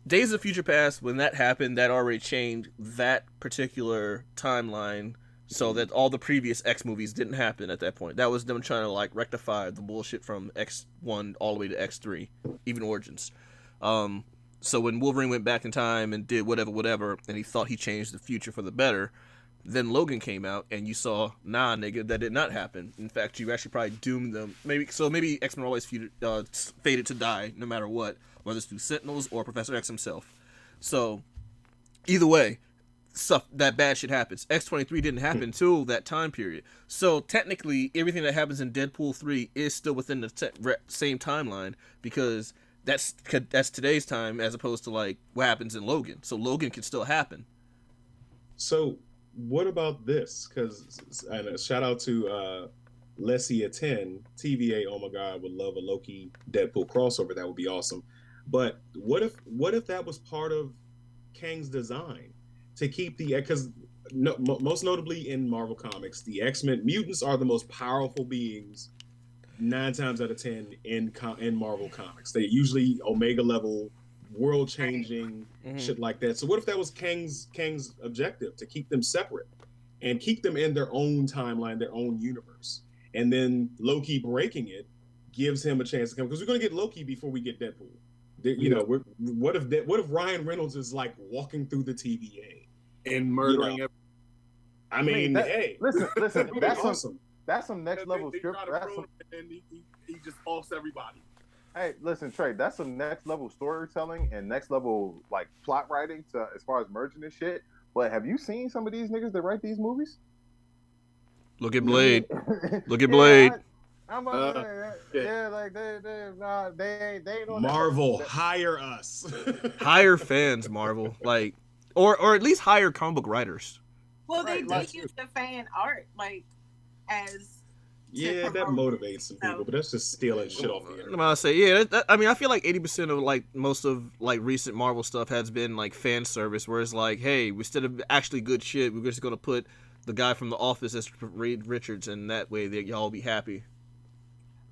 Days of Future Past, when that happened, that already changed that particular timeline, so that all the previous X movies didn't happen at that point. That was them trying to like rectify the bullshit from X1 all the way to X3, even Origins. So when Wolverine went back in time and did whatever, and he thought he changed the future for the better, then Logan came out, and you saw, nah, nigga, that did not happen. In fact, you actually probably doomed them. Maybe X-Men always fated to die, no matter what, whether it's through Sentinels or Professor X himself. So, either way, stuff that bad shit happens. X-23 didn't happen until that time period. So, technically, everything that happens in Deadpool 3 is still within the same timeline, because that's today's time as opposed to like what happens in Logan. So Logan can still happen. So what about this? Because shout out to Leslie 10 TVA. Oh my God, would love a Loki Deadpool crossover. That would be awesome. But what if that was part of Kang's design to keep because most notably in Marvel Comics, the X-Men mutants are the most powerful beings 9 times out of 10 in Marvel Comics. They usually Omega level, world changing shit like that. So what if that was Kang's objective, to keep them separate and keep them in their own timeline, their own universe, and then Loki breaking it gives him a chance to come, because we're going to get Loki before we get Deadpool. What if Ryan Reynolds is like walking through the TVA and murdering everyone? I mean, hey, listen, that's awesome. That's some next level script. And he just offs everybody. Hey, listen, Trey, that's some next level storytelling and next level like plot writing as far as merging this shit. But have you seen some of these niggas that write these movies? Look at Blade. Look at Blade. I'm like they ain't on Marvel, hire us. Hire fans, Marvel, like, or at least hire comic book writers. Well, they did use the fan art like as. Yeah, that motivates some people, but that's just stealing shit off the internet. I'm gonna say, I mean, I feel like 80% of like most of like recent Marvel stuff has been like fan service, where it's like, hey, instead of actually good shit, we're just gonna put the guy from The Office as Reed Richards, and that way y'all will be happy.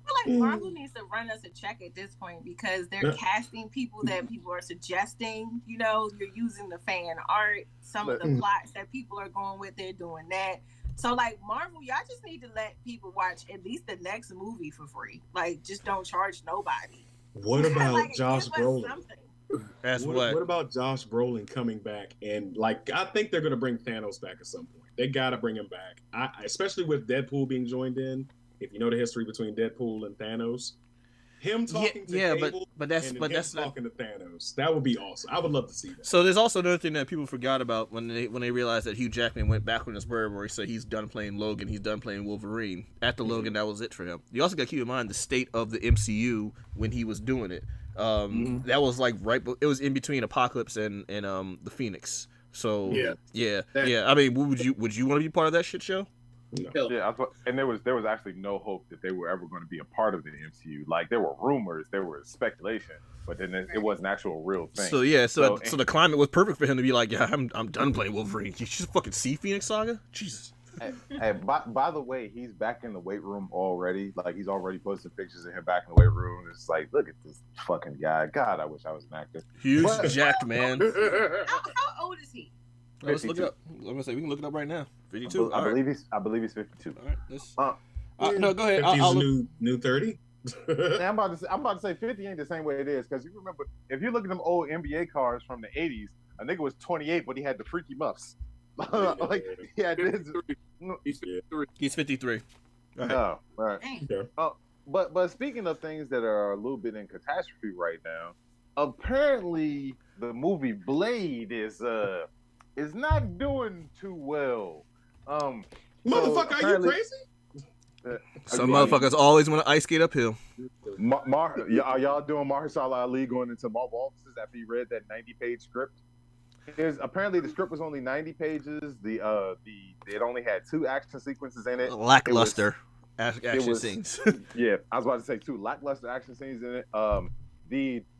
I feel like Marvel needs to run us a check at this point, because they're casting people that people are suggesting. You know, you're using the fan art, some of the plots that people are going with, they're doing that. So, like, Marvel, y'all just need to let people watch at least the next movie for free. Like, just don't charge nobody. What about like, Josh Brolin? What about Josh Brolin coming back? And, like, I think they're going to bring Thanos back at some point. They got to bring him back. Especially with Deadpool being joined in. If you know the history between Deadpool and Thanos. Him talking to Cable but that's talking to Thanos. That would be awesome. I would love to see that. So there's also another thing that people forgot about when they realized that Hugh Jackman went back on his word, where he said he's done playing Logan, he's done playing Wolverine. After Logan, that was it for him. You also got to keep in mind the state of the MCU when he was doing it. That was like it was in between Apocalypse and the Phoenix. So yeah. I mean, would you want to be part of that shit show? No. Yeah, and there was actually no hope that they were ever going to be a part of the MCU. Like, there were rumors, there was speculation, but then it was an actual real thing. So so the climate was perfect for him to be like, yeah, I'm done playing Wolverine. You just fucking see Phoenix Saga? Jesus. Hey, by the way, he's back in the weight room already. Like, he's already posted pictures of him back in the weight room. It's like, look at this fucking guy. God, I wish I was an actor. Huge, jacked man. How old is he? Let's look it up. I'm gonna say we can look it up right now. 52. I believe he's 52. All right. No, go ahead. 50's new 30. I'm about to say 50 ain't the same way it is, because you remember, if you look at them old NBA cards from the 80s, a nigga was 28, but he had the freaky muffs. Like, he had this. He's 53. He's 53. Right. Oh, right. But speaking of things that are a little bit in catastrophe right now, apparently the movie Blade is not doing too well. Motherfucker, are you crazy? Some motherfuckers always want to ice skate uphill. Are y'all doing Mahershala Ali going into Marvel offices after he read that 90-page script? Apparently the script was only 90 pages. It only had 2 action sequences in it. Lackluster action scenes. Yeah, I was about to say 2 lackluster action scenes in it.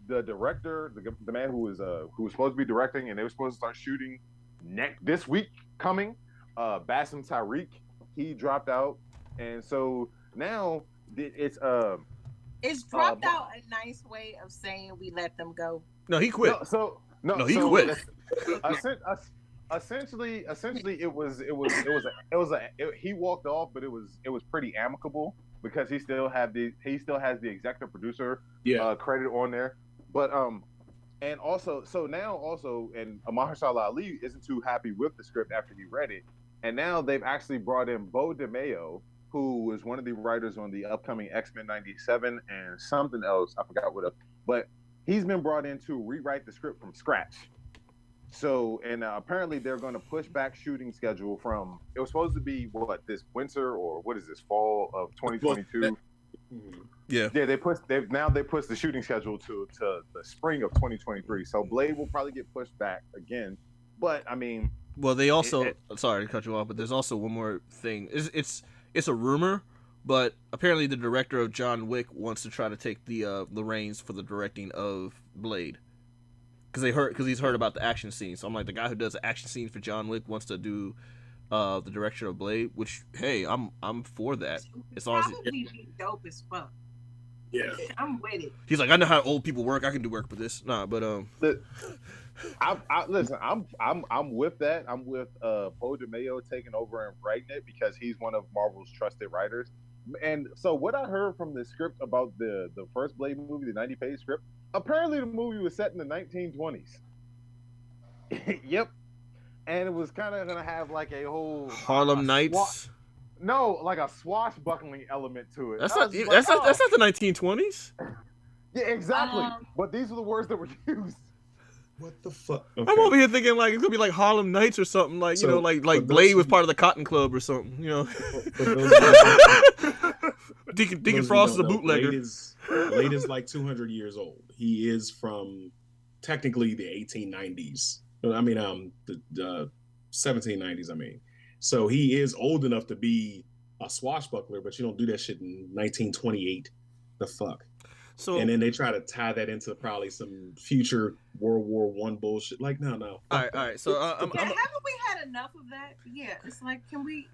The director, the man who was supposed to be directing, and they were supposed to start shooting this week coming, Bassem Tariq, he dropped out, and so now it's dropped out a nice way of saying we let them go. No, he quit. He quit. Essentially, he walked off, but it was pretty amicable, because he still has the executive producer credit on there, but and also Mahershala Ali isn't too happy with the script after he read it, and now they've actually brought in Bo DeMeo, who was one of the writers on the upcoming X-Men 97 and something else, I forgot what, but he's been brought in to rewrite the script from scratch. So, and apparently they're going to push back shooting schedule from, it was supposed to be this winter, or what is this, fall of 2022? Yeah. They pushed the shooting schedule to the spring of 2023. So Blade will probably get pushed back again. But I mean, well, they also sorry to cut you off, but there's also one more thing. It's a rumor, but apparently the director of John Wick wants to try to take the reins for the directing of Blade. Because he's heard about the action scene. So I'm like, the guy who does the action scene for John Wick wants to do the direction of Blade, which, hey, I'm for that. As long as probably be dope as fuck. Yeah, I'm with it. He's like, I know how old people work. I can do work with this. Nah, but listen, I'm with that. I'm with Poe DeMayo taking over and writing it because he's one of Marvel's trusted writers. And so what I heard from the script about the first Blade movie, the 90-page script, apparently the movie was set in the 1920s. Yep. And it was kind of going to have like a whole Harlem Nights. No, like a swashbuckling element to it. That's not the 1920s. Yeah, exactly. But these are the words that were used. What the fuck? Okay. I'm over here thinking like it's gonna be like Harlem Nights or something, like you know, like Blade was part of the Cotton Club or something, you know. Deacon Frost is a bootlegger. Blade is like 200 years old. He is from technically the 1890s. I mean, the 1790s. I mean, so he is old enough to be a swashbuckler, but you don't do that shit in 1928. The fuck. So, and then they try to tie that into probably some future World War I bullshit. Like, no. All right. So, haven't we had enough of that? Yeah, it's like, can we?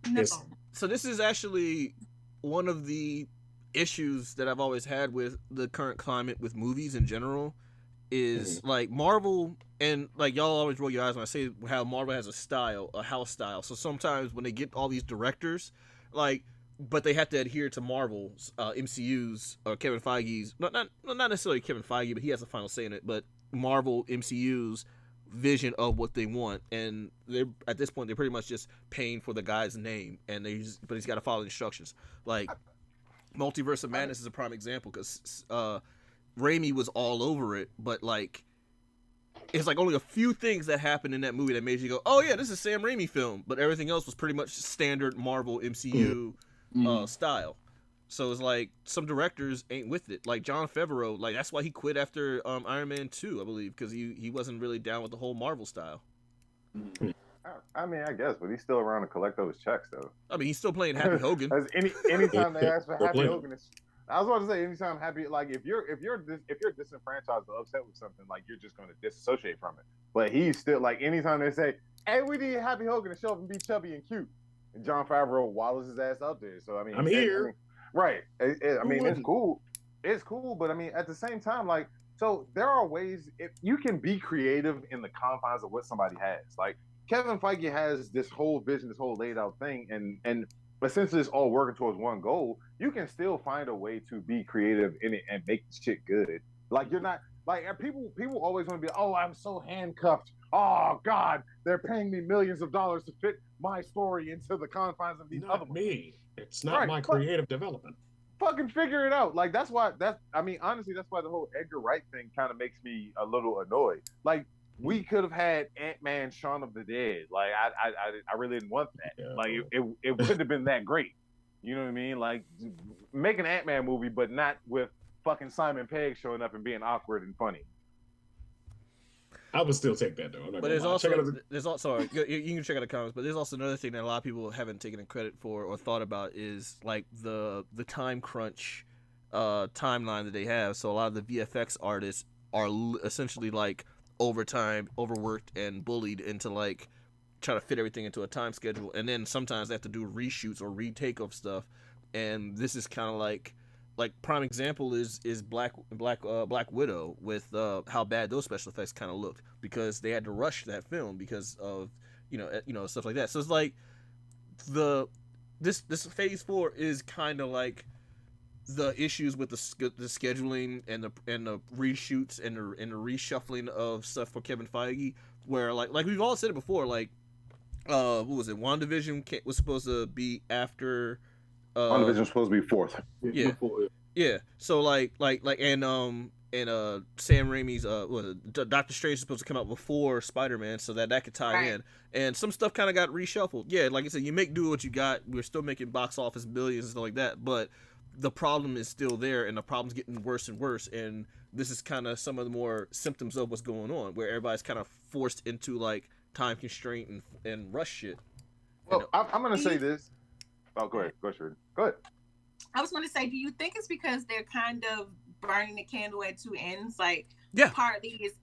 No. So this is actually one of the issues that I've always had with the current climate with movies in general. Is like Marvel, and like y'all always roll your eyes when I say how Marvel has a style, a house style. So sometimes when they get all these directors, like. But they have to adhere to Marvel's, MCU's, or Kevin Feige's, not necessarily Kevin Feige, but he has a final say in it, but Marvel MCU's vision of what they want. And they're at this point, they're pretty much just paying for the guy's name, but he's got to follow instructions. Like, Multiverse of Madness is a prime example, because Raimi was all over it, but like, it's like only a few things that happened in that movie that made you go, oh yeah, this is a Sam Raimi film, but everything else was pretty much standard Marvel MCU style. So it's like some directors ain't with it. Like Jon Favreau, like that's why he quit after Iron Man 2, I believe, because he wasn't really down with the whole Marvel style. I mean, I guess, but he's still around to collect those checks, though. I mean, he's still playing Happy Hogan. Anytime they ask for Happy Hogan, I was about to say, anytime Happy, like if you're disenfranchised or upset with something, like you're just going to disassociate from it. But he's still like, anytime they say, "Hey, we need Happy Hogan to show up and be chubby and cute," and Jon Favreau waddles his ass out there. So I mean, I'm here. Right. I mean, it's cool. It's cool, but I mean, at the same time, like, so there are ways if you can be creative in the confines of what somebody has. Like Kevin Feige has this whole vision, this whole laid out thing, and essentially it's all working towards one goal. You can still find a way to be creative in it and make shit good. Like you're not like people always want to be, oh, I'm so handcuffed. Oh God, they're paying me millions of dollars to fit my story into the confines of these other me. It's not my creative development. Fucking figure it out. Like honestly, that's why the whole Edgar Wright thing kind of makes me a little annoyed. Like we could have had Ant-Man, Shaun of the Dead. Like I really didn't want that. Yeah. Like it wouldn't have been that great. You know what I mean? Like make an Ant-Man movie, but not with fucking Simon Pegg showing up and being awkward and funny. I would still take that though. But there's also you can check out the comments, but there's also another thing that a lot of people haven't taken credit for or thought about is like the time crunch timeline that they have. So a lot of the VFX artists are essentially like overworked and bullied into like trying to fit everything into a time schedule, and then sometimes they have to do reshoots or retake of stuff. And this is kind of like prime example is Black Widow with how bad those special effects kind of looked because they had to rush that film because of you know stuff like that. So it's like this phase 4 is kind of like the issues with the scheduling and the reshoots and the reshuffling of stuff for Kevin Feige, where like we've all said it before, like what was it? WandaVision was supposed to be after. WandaVision was supposed to be 4th. Yeah. So like Sam Raimi's Doctor Strange is supposed to come out before Spider-Man, so that could tie in. And some stuff kind of got reshuffled. Yeah, like I said, you make do what you got. We're still making box office billions and stuff like that, but the problem is still there, and the problem's getting worse and worse, and this is kind of some of the more symptoms of what's going on, where everybody's kind of forced into like time constraint and rush shit. Well, I'm gonna say this. Oh, go ahead, Shirley. Go ahead. I was gonna say, do you think it's because they're kind of burning the candle at two ends? Like, yeah, partly is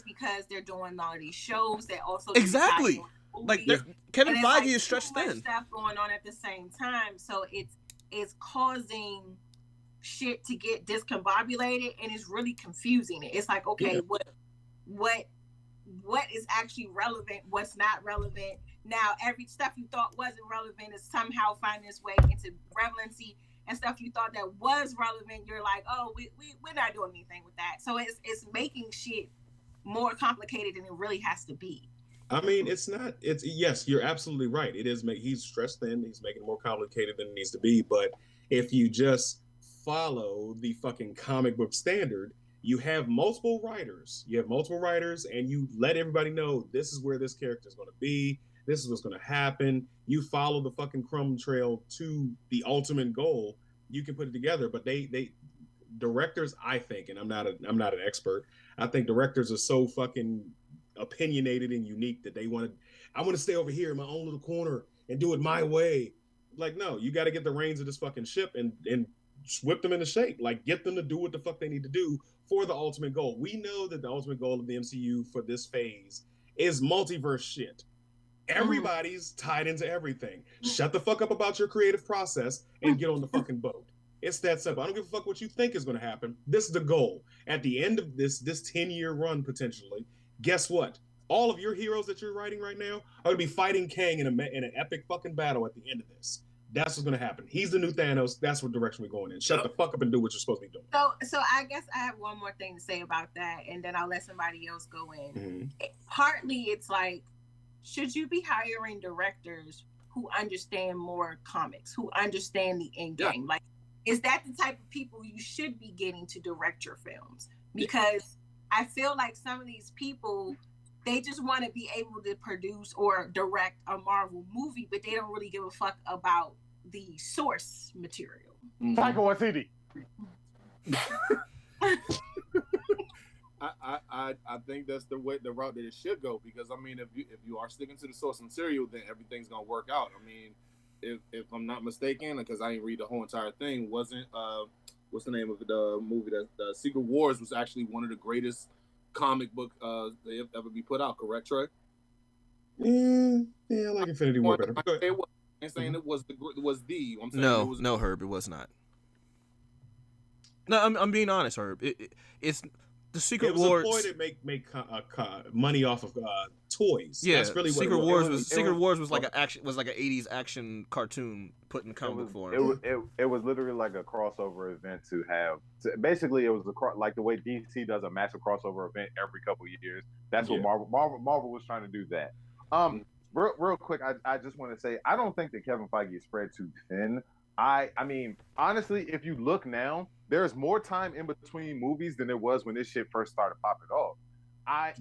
because they're doing all of these shows that also exactly. Like Kevin Feige like is stretched too much thin. Stuff going on at the same time, so it's causing shit to get discombobulated, and it's really confusing it. It's like, okay, what is actually relevant, what's not relevant. Now every stuff you thought wasn't relevant is somehow finding its way into relevancy, and stuff you thought that was relevant, you're like, oh, we're not doing anything with that. So it's making shit more complicated than it really has to be. I mean, it's not. It's yes, you're absolutely right. It is. He's stressed thin. He's making it more complicated than it needs to be. But if you just follow the fucking comic book standard, you have multiple writers. And you let everybody know this is where this character is going to be. This is what's going to happen. You follow the fucking crumb trail to the ultimate goal. You can put it together. But they directors, I think, and I'm not an expert. I think directors are so fucking opinionated and unique that I want to stay over here in my own little corner and do it my way. Like, no, you got to get the reins of this fucking ship and whip them into shape. Like, get them to do what the fuck they need to do for the ultimate goal. We know that the ultimate goal of the MCU for this phase is multiverse shit. Everybody's tied into everything. Shut the fuck up about your creative process and get on the fucking boat. It's that simple. I don't give a fuck what you think is going to happen. This is the goal. At the end of this 10-year run, potentially, guess what? All of your heroes that you're writing right now are going to be fighting Kang in an epic fucking battle at the end of this. That's what's going to happen. He's the new Thanos. That's what direction we're going in. Shut the fuck up and do what you're supposed to be doing. So I guess I have one more thing to say about that, and then I'll let somebody else go in. Partly, it's like, should you be hiring directors who understand more comics, who understand the end game? Like, is that the type of people you should be getting to direct your films? Because I feel like some of these people, they just want to be able to produce or direct a Marvel movie, but they don't really give a fuck about the source material. Taika Waititi. I think that's the route that it should go, because I mean, if you are sticking to the source material, then everything's gonna work out. I mean, if I'm not mistaken, because I didn't read the whole entire thing, wasn't what's the name of the movie that Secret Wars was actually one of the greatest comic book they have ever be put out, correct, Trey? Yeah, I like Infinity War better. I'm saying it was the. I'm saying no, Herb, it was not. No, I'm being honest, Herb. It's the Secret Wars. It was a ploy to make money off of toys. Yeah, that's really Secret what Wars was. Secret Wars was like an 80s action cartoon put in comic form. It was literally like a crossover event to have. Basically, it was like the way DC does a massive crossover event every couple of years. That's what Marvel was trying to do that. Real quick, I just want to say, I don't think that Kevin Feige is spread too thin. I mean, honestly, if you look now, there's more time in between movies than there was when this shit first started popping off. I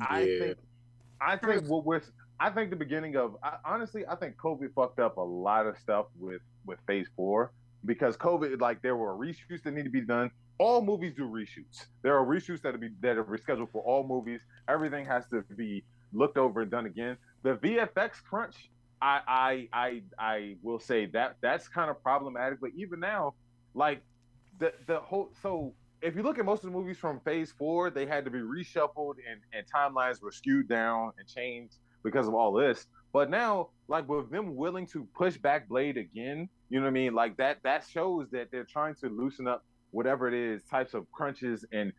think the beginning of honestly, I think COVID fucked up a lot of stuff with Phase 4, because COVID, like, there were reshoots that need to be done. All movies do reshoots. There are reshoots that are rescheduled for all movies. Everything has to be looked over and done again. The VFX crunch, I will say that's kind of problematic. But even now, like the whole, so if you look at most of the movies from Phase 4, they had to be reshuffled and timelines were skewed down and changed because of all this. But now, like, with them willing to push back Blade again, you know what I mean? Like, that shows that they're trying to loosen up whatever it is, types of crunches and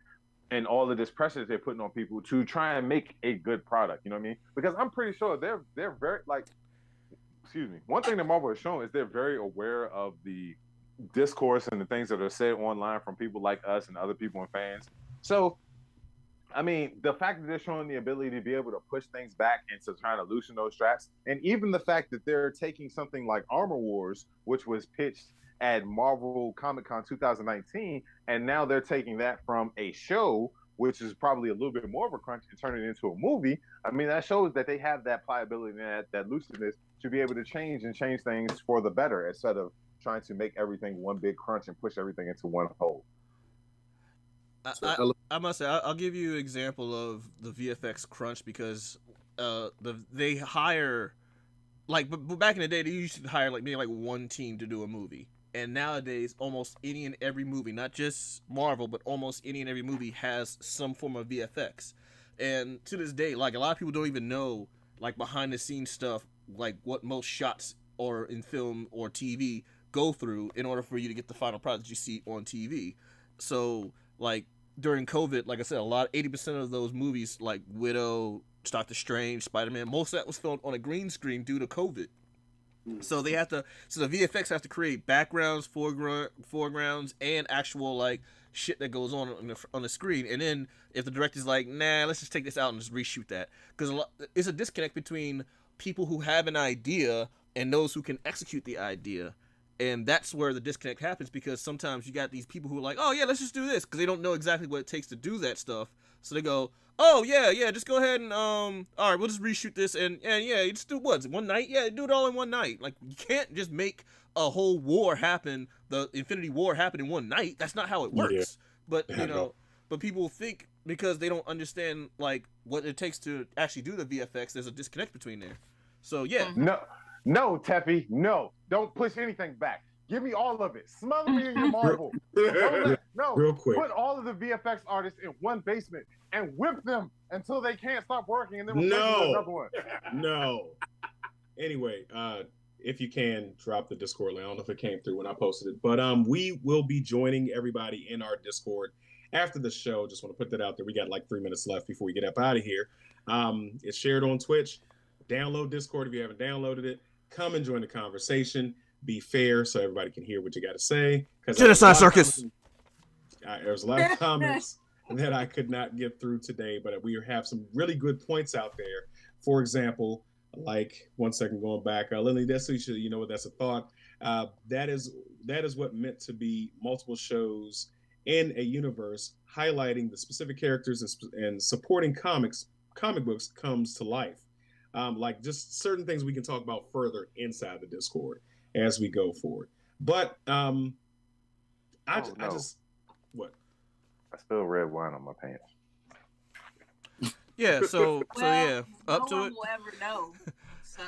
all of this pressure that they're putting on people to try and make a good product. You know what I mean? Because I'm pretty sure they're very, like, excuse me. One thing that Marvel has shown is they're very aware of the discourse and the things that are said online from people like us and other people and fans. So, I mean, the fact that they're showing the ability to be able to push things back and to trying to loosen those straps, and even the fact that they're taking something like Armor Wars, which was pitched at Marvel Comic-Con 2019, and now they're taking that from a show, which is probably a little bit more of a crunch, and turning it into a movie. I mean, that shows that they have that pliability and that looseness to be able to change things for the better, instead of trying to make everything one big crunch and push everything into one hole. I must say, I'll give you an example of the VFX crunch because they hire, like, but back in the day, they used to hire like maybe like one team to do a movie. And nowadays, almost any and every movie, not just Marvel, but almost any and every movie has some form of VFX. And to this day, like, a lot of people don't even know, like, behind the scenes stuff, like what most shots or in film or TV go through in order for you to get the final product you see on TV. So, like, during COVID, like I said, 80% of those movies, like Widow, Doctor Strange, Spider-Man, most of that was filmed on a green screen due to COVID. So the VFX have to create backgrounds, foregrounds, and actual like shit that goes on the screen. And then if the director's like, nah, let's just take this out and just reshoot that, because it's a disconnect between people who have an idea and those who can execute the idea. And that's where the disconnect happens, because sometimes you got these people who are like, oh yeah, let's just do this, because they don't know exactly what it takes to do that stuff. So they go, oh yeah, just go ahead and all right, we'll just reshoot this and yeah, you just do what, one night? Yeah, do it all in one night. Like, you can't just make a whole war happen, the Infinity War happen in one night. That's not how it works. Yeah. But but people think because they don't understand like what it takes to actually do the VFX, there's a disconnect between there. So yeah. No, Teppy, no. Don't push anything back. Give me all of it. Smother me in your marble. No, real quick. Put all of the VFX artists in one basement and whip them until they can't stop working, and then we'll another one. No. Anyway, if you can, drop the Discord link. I don't know if it came through when I posted it, but we will be joining everybody in our Discord after the show. Just want to put that out there. We got like 3 minutes left before we get up out of here. It's shared on Twitch. Download Discord if you haven't downloaded it. Come and join the conversation. Be fair so everybody can hear what you got to say. Genocide Circus. There's a lot of comments that I could not get through today, but we have some really good points out there. For example, like 1 second going back, Lily, that's you know what, that's a thought. That is what meant to be multiple shows in a universe highlighting the specific characters and supporting comic books comes to life. Like just certain things we can talk about further inside the Discord as we go forward. But I just what? I spill red wine on my pants. Yeah, so yeah, up no to it. Will ever know. So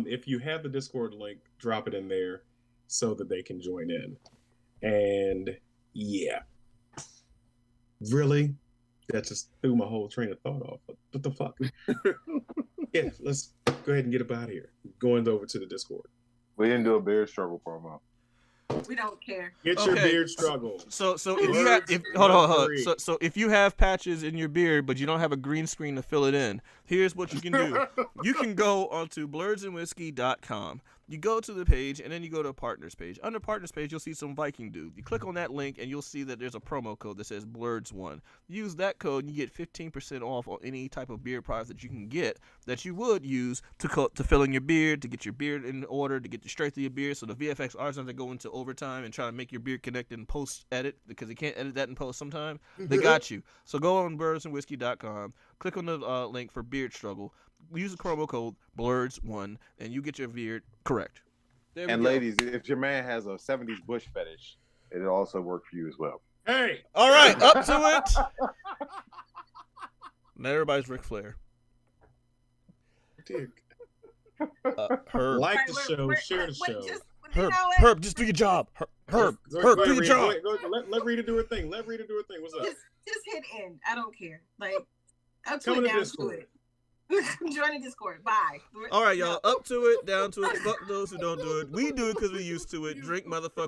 if you have the Discord link, drop it in there so that they can join in. And yeah. Really? That just threw my whole train of thought off. What the fuck? Yeah, let's go ahead and get up out of here. Going over to the Discord. We didn't do a beard struggle promo. We don't care. Get your beard struggle. So if you have hold on. So if you have patches in your beard but you don't have a green screen to fill it in, here's what you can do. You can go onto blerdsandwhiskey.com. You go to the page, and then you go to a partners page. Under partners page, you'll see some Viking dude. You click on that link, and you'll see that there's a promo code that says Blerds1. Use that code, and you get 15% off on any type of beard product that you can get that you would use to fill in your beard, to get your beard in order, to get the strength of your beard, so the VFX artists have to go into overtime and try to make your beard connect and post-edit, because they can't edit that in post sometime. They got you. So go on blerdsandwhiskey.com, click on the link for Beard Struggle. Use the promo code Blerds1 and you get your beard correct. And ladies, if your man has a 70s bush fetish, it'll also work for you as well. Hey! All right, up to it. Not everybody's Ric Flair. Herb. Like the show, share the show. Herb, just do your job. Herb, do your job. Let Rita do her thing. What's up? Just hit end. I don't care. Like, up to Come it, to down Discord. to it. Join the Discord. Bye. All right, y'all. Up to it, down to it. Fuck those who don't do it. We do it because we used to it. Drink, motherfucker.